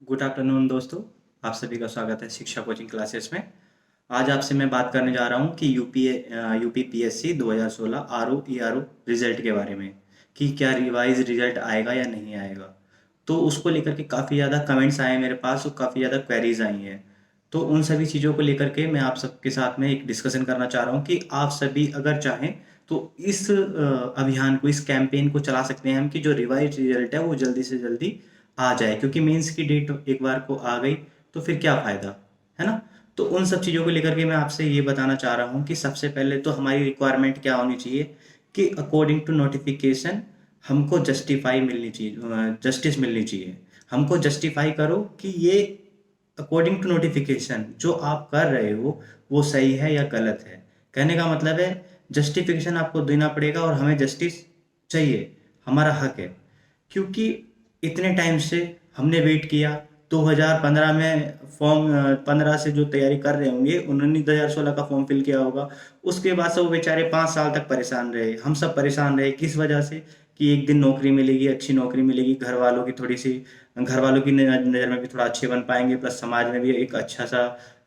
Good afternoon दोस्तों। आप सभी का स्वागत है शिक्षा कोचिंग क्लासेस में। आज आपसे मैं बात करने जा रहा हूँ कि यूपीपीएससी 2016 आरओ ईआरओ रिजल्ट के बारे में कि क्या रिवाइज रिजल्ट आएगा या नहीं आएगा। तो उसको लेकर के काफ़ी ज़्यादा कमेंट्स आए हैं मेरे पास और काफ़ी ज़्यादा क्वेरीज आई हैं। तो उन सभी चीज़ों को लेकर के मैं आप सबके साथ में एक डिस्कशन करना चाह रहा हूँ कि आप सभी अगर चाहें तो इस अभियान को, इस कैंपेन को चला सकते हैं हम कि जो रिवाइज रिजल्ट है वो जल्दी से जल्दी आ जाए, क्योंकि मेंस की डेट एक बार को आ गई तो फिर क्या फ़ायदा, है ना। तो उन सब चीज़ों को लेकर के मैं आपसे ये बताना चाह रहा हूँ कि सबसे पहले तो हमारी रिक्वायरमेंट क्या होनी चाहिए कि अकॉर्डिंग टू नोटिफिकेशन हमको जस्टिफाई मिलनी चाहिए, जस्टिस मिलनी चाहिए। हमको जस्टिफाई करो कि ये अकॉर्डिंग टू नोटिफिकेशन जो आप कर रहे हो वो सही है या गलत है। कहने का मतलब है जस्टिफिकेशन आपको देना पड़ेगा और हमें जस्टिस चाहिए, हमारा हक है। क्योंकि इतने टाइम से हमने वेट किया। 2015 में फॉर्म 15 से जो तैयारी कर रहे होंगे उन्होंने 2016 का फॉर्म फिल किया होगा। उसके बाद से वो बेचारे 5 साल तक परेशान रहे, हम सब परेशान रहे। किस वजह से? कि एक दिन नौकरी मिलेगी, अच्छी नौकरी मिलेगी, घर वालों की थोड़ी सी, घर वालों की नज़र में भी थोड़ा अच्छे बन पाएंगे, प्लस समाज में भी एक अच्छा सा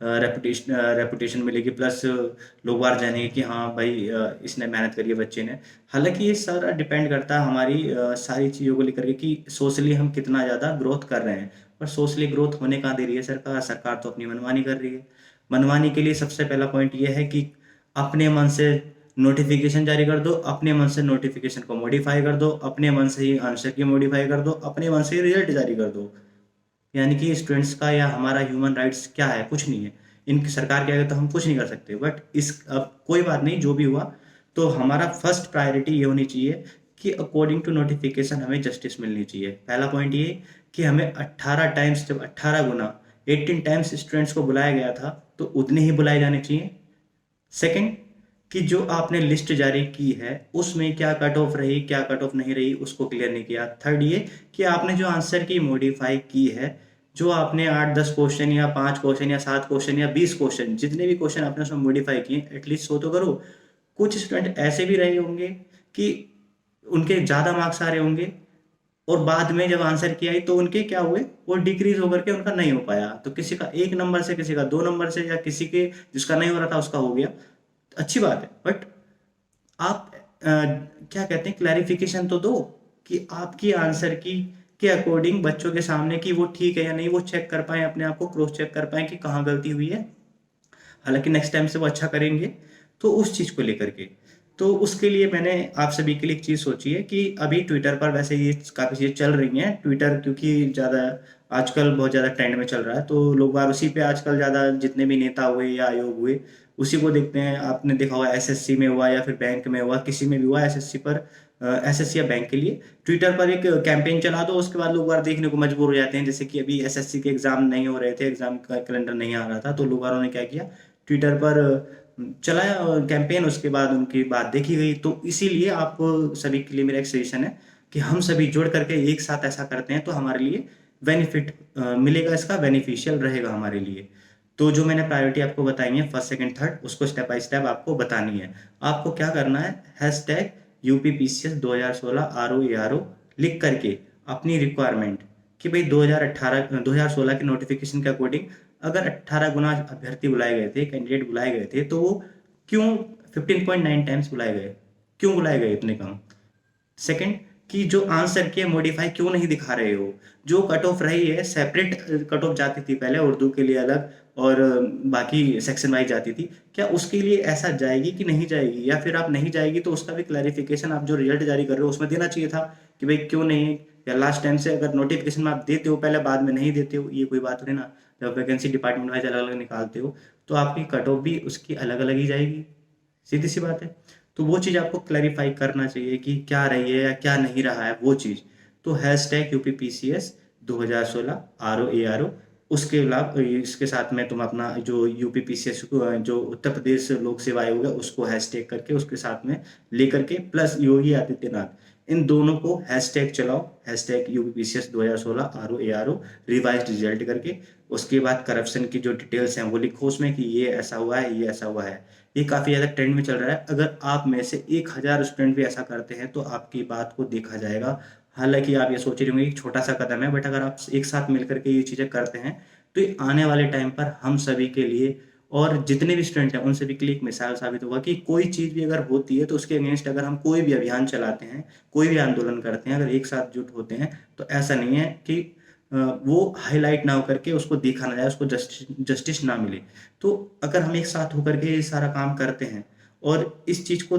रेपुटेशन मिलेगी, प्लस लोग बाहर जानेंगे कि हाँ भाई इसने मेहनत करी है बच्चे ने। हालांकि ये सारा डिपेंड करता है हमारी सारी चीज़ों को लेकर के कि सोशली हम कितना ज़्यादा ग्रोथ कर रहे हैं। पर सोशली ग्रोथ होने कहाँ दे रही है सरकार? सरकार तो अपनी मनमानी कर रही है। मनमानी के लिए सबसे पहला पॉइंट ये है कि अपने मन से नोटिफिकेशन जारी कर दो, अपने मन से नोटिफिकेशन को मॉडिफाई कर दो, अपने मन से ही आंसर की मॉडिफाई कर दो, अपने मन से ही रिजल्ट जारी कर दो। यानी कि स्टूडेंट्स का या हमारा ह्यूमन राइट्स क्या है? कुछ नहीं है। इनकी सरकार के आगे तो हम कुछ नहीं कर सकते। बट इस अब कोई बात नहीं, जो भी हुआ तो हमारा फर्स्ट प्रायोरिटी ये होनी चाहिए कि अकॉर्डिंग टू नोटिफिकेशन हमें जस्टिस मिलनी चाहिए। पहला पॉइंट ये कि हमें 18 टाइम्स, जब 18 गुना 18 टाइम्स स्टूडेंट्स को बुलाया गया था तो उतने ही बुलाए जाने चाहिए। सेकंड, कि जो आपने लिस्ट जारी की है उसमें क्या कट ऑफ रही, क्या कट ऑफ नहीं रही, उसको क्लियर नहीं किया। थर्ड ये कि आपने जो आंसर की मॉडिफाई की है, जो आपने 8-10 क्वेश्चन या 5 क्वेश्चन या 7 क्वेश्चन या 20 क्वेश्चन, जितने भी क्वेश्चन आपने उसमें मॉडिफाई किए, एटलीस्ट वो तो करो। कुछ स्टूडेंट ऐसे भी रहे होंगे कि उनके ज़्यादा मार्क्स आ रहे होंगे और बाद में जब आंसर किया ही तो उनके क्या हुए, वो डिक्रीज होकर के उनका नहीं हो पाया। तो किसी का 1 नंबर से, किसी का 2 नंबर से, या किसी के जिसका नहीं हो रहा था उसका हो गया। अच्छी बात है, बट आप क्या कहते हैं, क्लैरिफिकेशन तो दो कि आपकी आंसर की के अकॉर्डिंग बच्चों के सामने कि वो ठीक है या नहीं, वो चेक कर पाए, अपने आप को क्रॉस चेक कर पाए कि कहाँ गलती हुई है। हालांकि नेक्स्ट टाइम से वो अच्छा करेंगे। तो उस चीज़ को लेकर के, तो उसके लिए मैंने आप सभी के लिए एक चीज़ सोची है कि अभी ट्विटर पर वैसे ये काफ़ी चीज़ें चल रही हैं। ट्विटर क्योंकि ज़्यादा आजकल बहुत ज़्यादा ट्रेंड में चल रहा है, तो लोग बाग उसी पे आजकल ज़्यादा, जितने भी नेता हुए या आयोग हुए उसी को देखते हैं। आपने देखा होगा एसएससी में हुआ या फिर बैंक में हुआ, किसी में भी हुआ, एसएससी पर, एसएससी या बैंक के लिए ट्विटर पर एक कैंपेन चला दो, उसके बाद लोग बार देखने को मजबूर हो जाते हैं। जैसे कि अभी एसएससी के एग्जाम नहीं हो रहे थे, एग्जाम का कैलेंडर नहीं आ रहा था, तो लोग बारों ने क्या किया, ट्विटर पर चलाया कैंपेन, उसके बाद उनकी बात देखी गई। तो इसीलिए आप सभी के लिए मेरा एक सजेशन है कि हम सभी जुड़ करके एक साथ ऐसा करते हैं तो हमारे लिए बेनिफिट मिलेगा, इसका बेनिफिशियल रहेगा हमारे लिए। तो जो मैंने प्रायोरिटी आपको बताई है, फर्स्ट सेकंड थर्ड, उसको स्टेप बाय स्टेप आपको बतानी है। आपको क्या करना है, hashtag UPPCS 2016 R O A R O लिख करके अपनी रिक्वायरमेंट कि भाई 2018 2016 के नोटिफिकेशन के अकॉर्डिंग अगर 18 गुना अभ्यर्थी बुलाए गए थे, कैंडिडेट बुलाए गए थे, तो वो क्यों 15.9 टाइम्स बुलाए गए, क्यों बुलाए गए इतने कम। सेकंड, कि जो आंसर के मॉडिफाई क्यों नहीं दिखा रहे हो। जो कट ऑफ रही है, सेपरेट कट ऑफ जाती थी पहले, उर्दू के लिए अलग और बाकी सेक्शन वाइज जाती थी, क्या उसके लिए ऐसा जाएगी कि नहीं जाएगी? या फिर आप नहीं जाएगी तो उसका भी क्लैरिफिकेशन आप जो रिजल्ट जारी कर रहे हो उसमें देना चाहिए था कि भाई क्यों नहीं। या लास्ट टाइम से अगर नोटिफिकेशन में आप देते हो पहले, बाद में नहीं देते हो, ये कोई बात नहीं ना। जब वैकेंसी डिपार्टमेंट वाइज अलग अलग निकालते हो तो आपकी कट ऑफ भी उसकी अलग अलग ही जाएगी, सीधी सी बात है। तो वो चीज़ आपको क्लैरिफाई करना चाहिए कि क्या रही है या क्या नहीं रहा है वो चीज़। तो hashtag UPPCS 2016 R O A R O, उसके अलावा इसके साथ में तुम अपना जो यूपीपीसीएस जो उत्तर प्रदेश लोक सेवा आयोग है उसको हैशटैग करके उसके साथ में लेकर के प्लस योगी आदित्यनाथ, इन दोनों को हैशटैग चलाओ, hashtag UPPCS 2016 R O A R O revise result करके। उसके बाद करप्शन की जो डिटेल्स हैं वो लिखो उसमें कि ये ऐसा हुआ है, ये ऐसा हुआ है। ये काफ़ी ज़्यादा ट्रेंड में चल रहा है। अगर आप में से 1000 स्टूडेंट भी ऐसा करते हैं तो आपकी बात को देखा जाएगा, हालांकि आप ये सोच रहे होंगे कि छोटा सा कदम है, बट अगर आप एक साथ मिलकर के ये चीज़ें करते हैं तो ये आने वाले टाइम पर हम सभी के लिए और जितने भी स्टूडेंट हैं उन सभी के लिए एक मिसाल साबित होगा कि कोई चीज़ भी अगर होती है तो उसके अगेंस्ट अगर हम कोई भी अभियान चलाते हैं, कोई भी आंदोलन करते हैं, अगर एक साथ जुट होते हैं तो ऐसा नहीं है कि वो हाईलाइट ना होकर के उसको देखा ना जाए, उसको जस्टिस ना मिले। तो अगर हम एक साथ होकर के ये सारा काम करते हैं और इस चीज़ को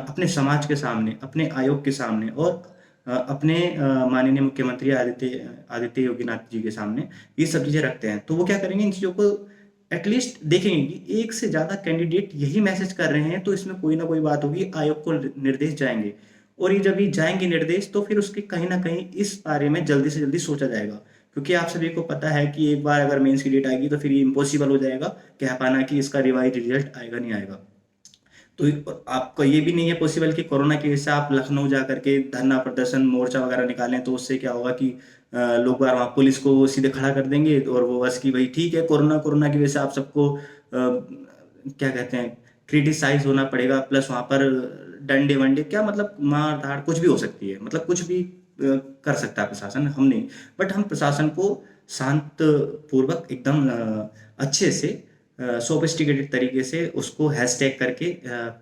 अपने समाज के सामने, अपने आयोग के सामने और अपने माननीय मुख्यमंत्री आदित्य आदित्य योगीनाथ जी के सामने ये सब चीज़ें रखते हैं, तो वो क्या करेंगे, इन चीज़ों को एटलीस्ट देखेंगे कि एक से ज़्यादा कैंडिडेट यही मैसेज कर रहे हैं तो इसमें कोई ना कोई बात होगी, आयोग को निर्देश जाएंगे। और ये जब ये जाएंगे निर्देश तो फिर उसके कहीं ना कहीं इस बारे में जल्दी से जल्दी सोचा जाएगा, क्योंकि आप सभी को पता है कि एक बार अगर मेंस की डेट आएगी तो फिर ये इम्पॉसिबल हो जाएगा कह पाना कि इसका रिवाइज रिजल्ट आएगा नहीं आएगा। तो आपको ये भी नहीं है पॉसिबल कि कोरोना की वजह से आप लखनऊ जा करके धरना प्रदर्शन मोर्चा वगैरह निकालें, तो उससे क्या होगा कि लोग बार वहाँ पुलिस को सीधे खड़ा कर देंगे और वो बस कि भाई ठीक है, कोरोना कोरोना की वजह से आप सबको क्या कहते हैं क्रिटिसाइज होना पड़ेगा, प्लस वहाँ पर डंडे वंडे क्या मतलब मार धाड़ कुछ भी हो सकती है, मतलब कुछ भी कर सकता है प्रशासन, हम नहीं। बट हम प्रशासन को शांत पूर्वक एकदम अच्छे से सोफिस्टिकेटेड तरीके से उसको हैशटैग करके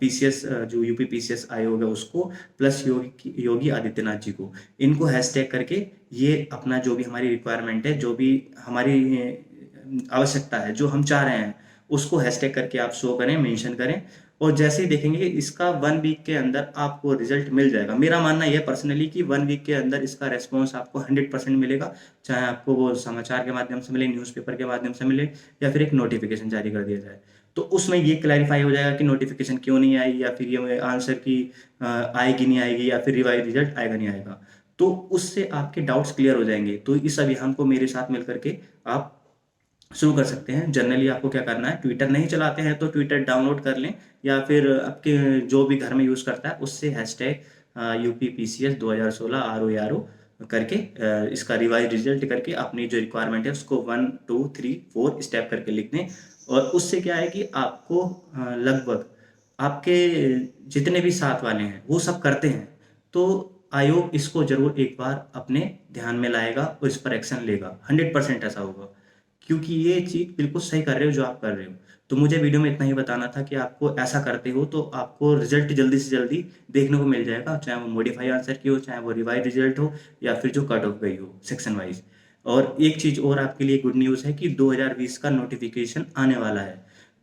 पीसीएस जो यूपी पीसीएस आयोग है उसको प्लस योगी आदित्यनाथ जी को, इनको हैशटैग करके ये अपना जो भी हमारी रिक्वायरमेंट है, जो भी हमारी आवश्यकता है, जो हम चाह रहे हैं उसको हैशटैग करके आप शो करें, मेंशन करें। और जैसे ही देखेंगे कि इसका 1 वीक के अंदर आपको रिजल्ट मिल जाएगा। मेरा मानना यह पर्सनली कि 1 वीक के अंदर इसका रेस्पॉन्स आपको 100% मिलेगा, चाहे आपको वो समाचार के माध्यम से मिले, न्यूज़पेपर के माध्यम से मिले या फिर एक नोटिफिकेशन जारी कर दिया जाए। तो उसमें ये क्लैरिफाई हो जाएगा कि नोटिफिकेशन क्यों नहीं आई, या फिर ये आंसर की आएगी नहीं आएगी, या फिर रिवाइज रिजल्ट आएगा नहीं आएगा। तो उससे आपके डाउट्स क्लियर हो जाएंगे। तो इस अभियान को मेरे साथ मिलकर के आप शुरू कर सकते हैं। जनरली आपको क्या करना है, ट्विटर नहीं चलाते हैं तो ट्विटर डाउनलोड कर लें, या फिर आपके जो भी घर में यूज़ करता है उससे हैशटैग यूपी PCS 2016 RO करके इसका रिवाइज रिजल्ट करके अपनी जो रिक्वायरमेंट है उसको 1 2 3 4 स्टेप करके लिख दें। और उससे क्या है कि आपको लगभग आपके जितने भी साथ वाले हैं वो सब करते हैं, तो आयोग इसको जरूर एक बार अपने ध्यान में लाएगा और इस पर एक्शन लेगा। 100% ऐसा होगा, क्योंकि ये चीज़ बिल्कुल सही कर रहे हो जो आप कर रहे हो। तो मुझे वीडियो में इतना ही बताना था कि आपको ऐसा करते हो तो आपको रिजल्ट जल्दी से जल्दी देखने को मिल जाएगा, चाहे वो मॉडिफाई आंसर की हो, चाहे वो रिवाइज रिजल्ट हो, या फिर जो कट ऑफ गई हो सेक्शन वाइज। और एक चीज़ और आपके लिए गुड न्यूज़ है कि 2020 का नोटिफिकेशन आने वाला है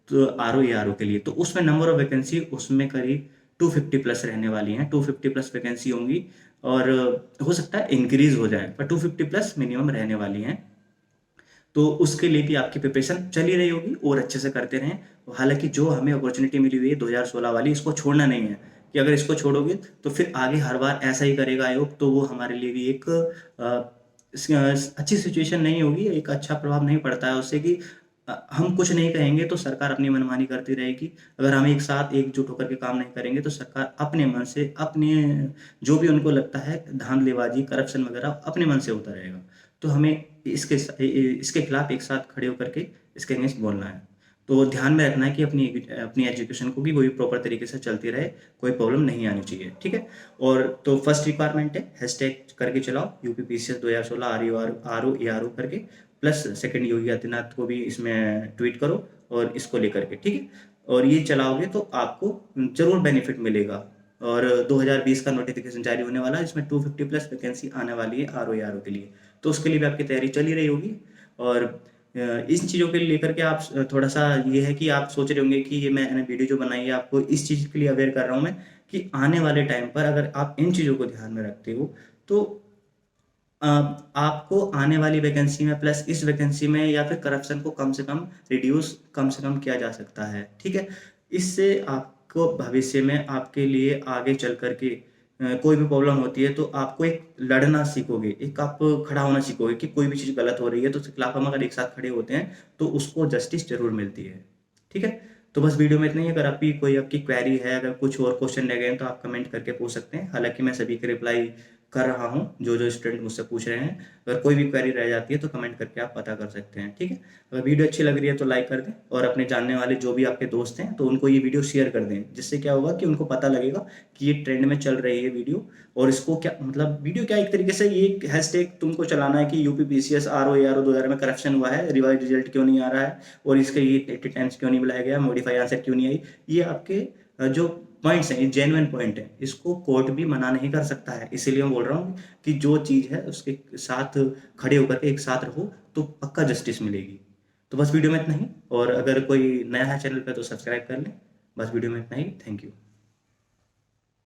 तो RO के लिए। तो उसमें नंबर ऑफ वैकेंसी उसमें करीब 250 प्लस रहने वाली हैं, 250 प्लस वैकेंसी होंगी। और हो सकता है इंक्रीज हो जाए, पर 250 प्लस मिनिमम रहने वाली हैं। तो उसके लिए भी आपकी प्रिपरेशन चल ही रही होगी और अच्छे से करते रहें। हालांकि जो हमें अपॉर्चुनिटी मिली हुई है 2016 वाली, इसको छोड़ना नहीं है, कि अगर इसको छोड़ोगे तो फिर आगे हर बार ऐसा ही करेगा आयोग, तो वो हमारे लिए भी एक अच्छी सिचुएशन नहीं होगी, एक अच्छा प्रभाव नहीं पड़ता है उससे कि हम कुछ नहीं कहेंगे तो सरकार अपनी मनमानी करती रहेगी। अगर हम एक साथ एकजुट होकर के काम नहीं करेंगे तो सरकार अपने मन से अपने जो भी उनको लगता है धांधलेबाजी करप्शन वगैरह अपने मन से होता रहेगा। तो हमें इसके खिलाफ एक साथ खड़े होकर के इसके अगेंस्ट बोलना है। तो ध्यान में रखना है कि अपनी अपनी एजुकेशन को भी वही प्रॉपर तरीके से चलती रहे, कोई प्रॉब्लम नहीं आनी चाहिए, ठीक है। और तो फर्स्ट रिक्वायरमेंट है हैशटैग करके चलाओ यूपी PCS 2016 RO करके, प्लस सेकंड योगी आदित्यनाथ को भी इसमें ट्वीट करो और इसको लेकर के, ठीक है। और ये चलाओगे तो आपको जरूर बेनिफिट मिलेगा। और 2020 का नोटिफिकेशन जारी होने वाला है, इसमें 250 प्लस वैकेंसी आने वाली है RO के लिए, तो उसके लिए भी आपकी तैयारी चल ही रही होगी। और इन चीज़ों के लेकर के आप थोड़ा सा ये है कि आप सोच रहे होंगे कि ये मैंने वीडियो जो बनाई है आपको इस चीज़ के लिए अवेयर कर रहा हूँ मैं, कि आने वाले टाइम पर अगर आप इन चीज़ों को ध्यान में रखते हो तो आपको आने वाली वैकेंसी में प्लस इस वैकेंसी में या फिर करप्शन को कम से कम रिड्यूस कम से कम किया जा सकता है, ठीक है। इससे आपको भविष्य में आपके लिए आगे चल करके कोई भी प्रॉब्लम होती है तो आपको एक लड़ना सीखोगे, एक आप खड़ा होना सीखोगे कि कोई भी चीज़ गलत हो रही है तो उसके खिलाफ हम अगर एक साथ खड़े होते हैं तो उसको जस्टिस जरूर मिलती है, ठीक है। तो बस वीडियो में इतना ही। अगर आपकी कोई क्वेरी है, अगर कुछ और क्वेश्चन रह गए हैं तो आप कमेंट करके पूछ सकते हैं, हालांकि मैं सभी के रिप्लाई कर रहा हूँ, जो जो स्टूडेंट मुझसे पूछ रहे हैं। अगर कोई भी क्वेरी रह जाती है तो कमेंट करके आप पता कर सकते हैं, ठीक है। अगर वीडियो अच्छी लग रही है तो लाइक कर दें, और अपने जानने वाले जो भी आपके दोस्त हैं तो उनको ये वीडियो शेयर कर दें, जिससे क्या होगा कि उनको पता लगेगा कि ये ट्रेंड में चल रही है वीडियो। और इसको क्या मतलब, वीडियो क्या, एक तरीके से ये हैशटैग तुमको चलाना है कि UP PCS R O A R O 2000 में करप्शन हुआ है, रिवाइज रिजल्ट क्यों नहीं आ रहा है, और इसके ये 80 टाइम्स क्यों नहीं बुलाया गया, मॉडिफाई आंसर क्यों नहीं आई। ये आपके जो पॉइंट्स हैं, ये जेन्युइन पॉइंट है, इसको कोर्ट भी मना नहीं कर सकता है। इसीलिए मैं बोल रहा हूँ कि जो चीज़ है उसके साथ खड़े होकर के एक साथ रहो तो पक्का जस्टिस मिलेगी। तो बस वीडियो में इतना ही, और अगर कोई नया है चैनल पे तो सब्सक्राइब कर लें। बस वीडियो में इतना ही, थैंक यू।